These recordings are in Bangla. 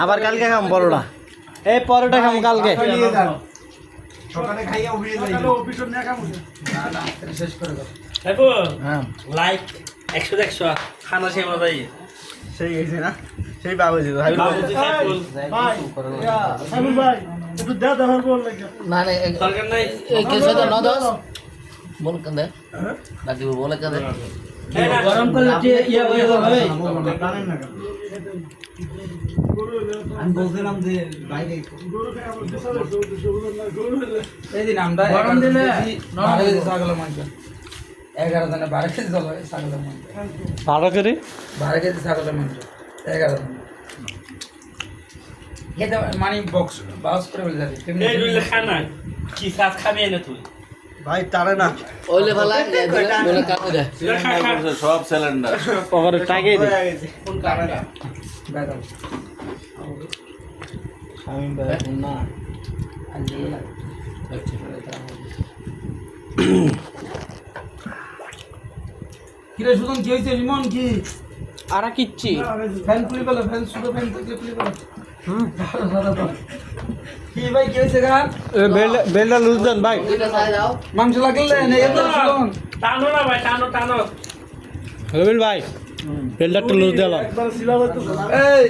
আবার কালকে খাম পরোটা, এই পরোটা খাম কালকে সকালে খাইয়া শেষ করে দাও। লাইক 100 খানা সেই মজাই সেই গেছে না, সেই বাবু গরম করলে ইয়া হয়ে যাবে। আমি বলছিলাম যে বাইরে এই দিন আমরা গরম দিলে ছাগলের মাংস 11 জনে 12 কেজি ছাগলের মাংস 12 কেজি ছাগলের মাংস 11 জন এটা মানে বক্স বাস করে বলে যাবে এই দুইলে খানা কি সাথ খাবে না তুই ভাই তারে না ওইলে ভালো বলে কাটে দে সব সিলিন্ডার ওভার টাইগাই দে কোন কারণে বাইরে আমি ভাই না কিরে সুদন কি হইছে রিমন কি আরা কিচ্ছি ফ্যান খুলে বলো ফ্যান শুধু ফ্যান থেকে খুলে বলো কি ভাই কি হইছে গা বেলটা লুজ দেন ভাই, দুইটা সাইড দাও মাংস লাগলে না এত সুদন টানো না ভাই টানো টানো রবিল ভাই বেলটা একটু লুজ দিলাম। এই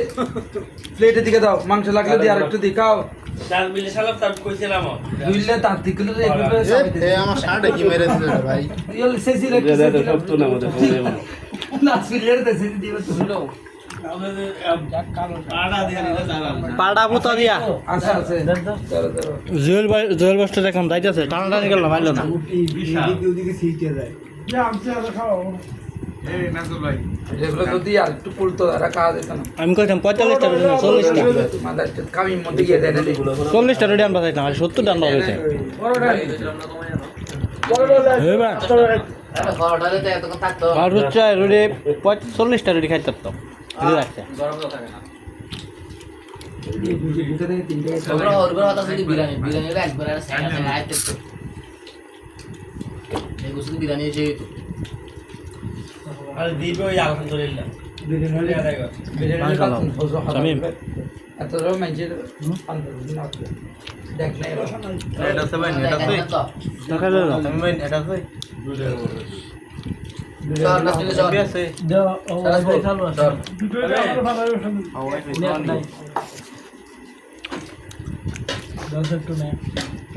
প্লেটের দিকে দাও মাংস লাগলে দিয়ে আরেকটু দিকাও চাল মিলে সালাম তার কইছিলাম দুইলে তার দিকে তো এইভাবে সবাই আমার শার্টে কি মেরে দিল ভাই ইল সেসি রেখে সত্য না আমাদের না সিলের দেশে দিবে তো শুনো পাড়া পুতা দিয়া আচ্ছা আছে চলো চলো জুয়েল বস্তা এখন যাইতেছে, টানাটানি গেল মারল না। এগুলো যদি আর একটু পুলতো আর কাজ দিত না আমি কইতাম 45টা রুটি না 40টা, মাদার কামির মধ্যে গিয়ে দেয় না 40টা রুটি আনবা চাইতাম, আর 70টা আনবা হয়েছে। আরে ফটোটা দিতে এত কথা থাকতো আর হচ্ছে রুটি 40টা রুটি খাইতে পারতাম, রুটি রাখছে। গরম তো থাকে না ভিতরে তিনটে ওরা ওর কথা শুধু বিরিয়ানি বিরিয়ানির একবার আর সাইড আছে আইতে তো এই গুছলি বিরিয়ানি এসে তো আর দিবে ওই আলহামদুলিল্লাহ বিরিয়ানি শামিম। এত রকম মানুষের দেখ না এটা সবাই এটা তো দেখা গেল না এটা তো চল নাস্তা চল আছে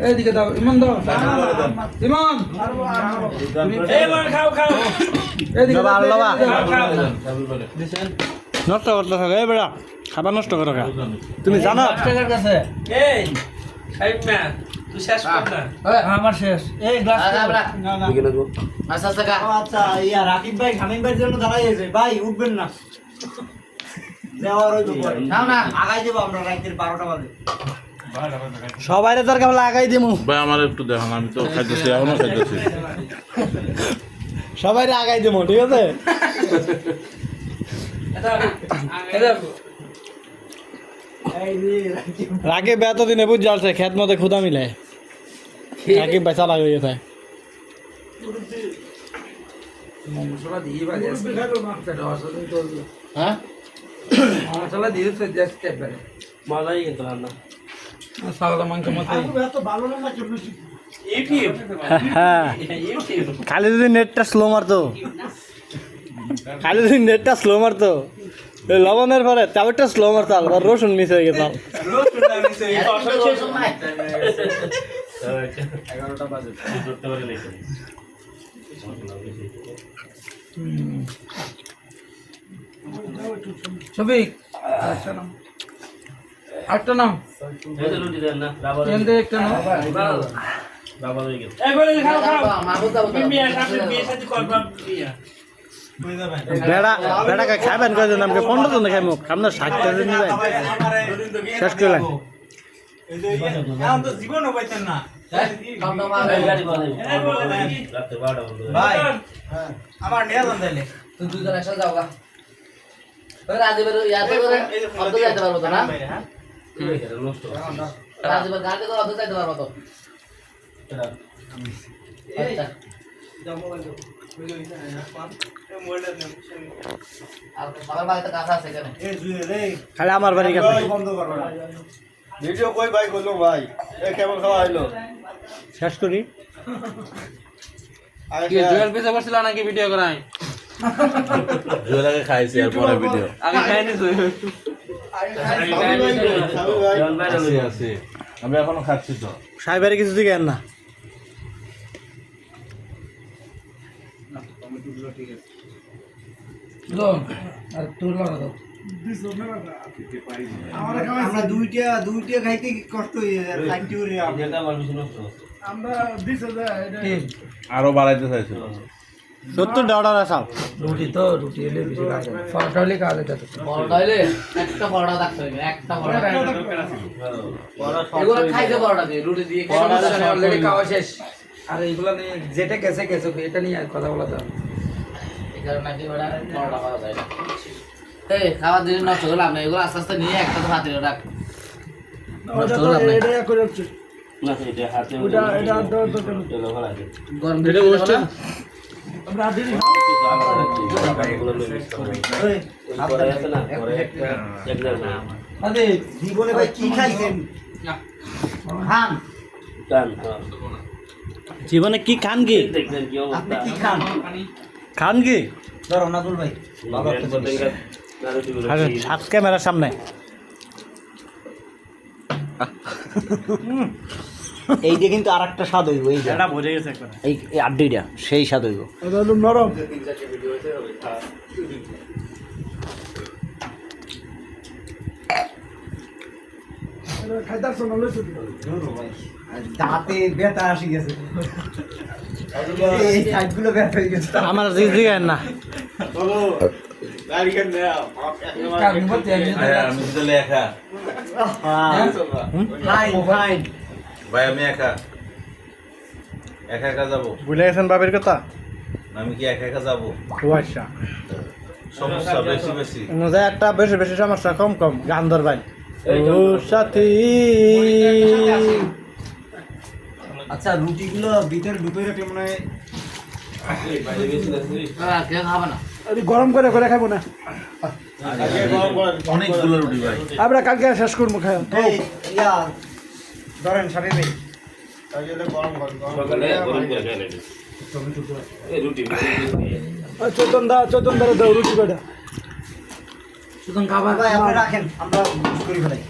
এইদিকে দাও ইমান দাও ইমান এই মান খাও খাও এইদিকে বাবা, দাও, বাবা। এইদিকে দাও। নষ্ট করতে থাকে, এই বেড়া খাবার নষ্ট করো খা। তুমি জানো টাকার কাছে এই খাইব না তুই শেষ কর না আমার শেষ এই গ্লাস আচ্ছা আচ্ছা কা আচ্ছা ইয়া রাকিব ভাই শামিম ভাইয়ের জন্য দাঁড়াইছে ভাই, উঠবেন না দেওয়ার ওই উপরে নাও না আগাই দেব আমরা রাতের 12টা বাজে সবাইরে তোর কেবল আগাই দেবো, ভাই আমার একটু দেখান, আমি তো খাইতেছি এখনো খাইতেছি সবাইরে আগাই দেবো, ঠিক আছে। রাকিব এতদিনে বুঝ যাচ্ছে খেত মতে ক্ষুদা মিলে, রাকিব ভাই চালা হয়ে গেছে। মশলা দিয়ে বাজে হ্যাঁ মশলা দিয়ে জাস্ট একবারে মজাই কিন্তু রান্না সাদা মাংস মতো ইউটিউব হ্যাঁ খালি যদি নেটটা স্লো মারতো, খালি যদি নেটটা স্লো মারতো, ওই লবণের পরে তাওটা স্লো মারতো, আর রসুন মিস হয়ে গেতাম। 11টা বাজে ধরতে পারে নাই শফিক আটটা নাও রুটি দেন না বাবা এনতে একটা নাও বাবা হয়ে গেছে এই বলে খাও খাও মাহবুব দাও বিয়ে সাথে বিয়ে সাথে করবা বিয়ে বেড়া বেড়াকে খাবেন কয়জন? আমাকে 15 জন খাইমু, আপনার 60টা জন নিবেন শেষ করলেন। রাতে 12টা বন্ধ ভাই আমার নিয়ে যান তাইলে তুই দুজন একসাথে যাও গা ওই রাজীবের ইয়াতে করে অত যাইতে পারবো তো না নষ্ট রাজীবের গাড়িতে করে অত যাইতে পারবো তো আচ্ছা আর বাবার বাড়িতে কাজ আছে এখানে খালি আমার বাড়ির কাছে ভিডিও কই ভাই করলো ভাই এ কেমন খাওয়া হইলো শেষ করি কি জুয়েল পিছে বসছিল নাকি ভিডিও করাই জোরাকে খাইছি আর পরে ভিডিও আগে খাইনি তো আছে আমি এখনো খাচ্ছি তো সাহেবের কিছু দিকে না আর তোর লড়া দাও আমরা দুইটা খাইতে কষ্ট হয়ে যায় আরো বাড়াইতে চাইছিল 70 অর্ডার আসাও রুটি এলে বেশি কাজ হবে পরোটা হলে কাজ হয়ে যাচ্ছে বড়টা হইলে একটা বড়টা থাকতে হবে একটা বড়টা এগুলো খাইতে বড়টা দিয়ে রুটি দিয়ে অলরেডি খাওয়া শেষ আর এইগুলো নিয়ে যেটা গেছে গেছে এটা নিয়ে আর কথা বলা যাবে এই কারণে নাকি বড়টা খাওয়া যায় না এই খাওয়ার দিন নষ্ট করলাম না এগুলো আস্তে আস্তে নিয়ে একটা তো হাতে রাখ নষ্ট করলাম না গরম এটা বসছে জীবনে ভাই কি খাইছেন খান জীবনে কি খান কি আপনি কি খান খান কি ধরো নাদুল ভাই আরে সাত ক্যামেরার সামনে এই যে কিন্তু আরেকটা স্বাদ হইব এই যে এটা বোঝা গেছে একবার এই আড্ডিটা সেই স্বাদ হইব এটা হলো নরম দাঁতে ব্যথা আসি গেছে এই সাইডগুলো ব্যথা হয়ে গেছে আমার দিকে না আমি তো লেখা ফাইন ভাই আমি একা একা একা যাবো ভুলে গেছেন বাপের কথা আমি কি একা একা যাবো কুয়াশা সমস্যা বেশি বেশি মজা একটা বেশি বেশি সমস্যা কম কম গান ধরবেন ও সাথী আচ্ছা রুটিগুলো ভিতরে ঢুকে রাখলে মনে হয় কেউ খাবে না গরম করে করে খাবো না অনেকগুলো রুটি ভাই আমরা কালকে শেষ করবো খাই এই ইয়া ধরেন সাথে নেই চোদন দা দাও রুটি কটা সুতরাং খাবার ভাই আপনি রাখেন আমরা করি ফেলাই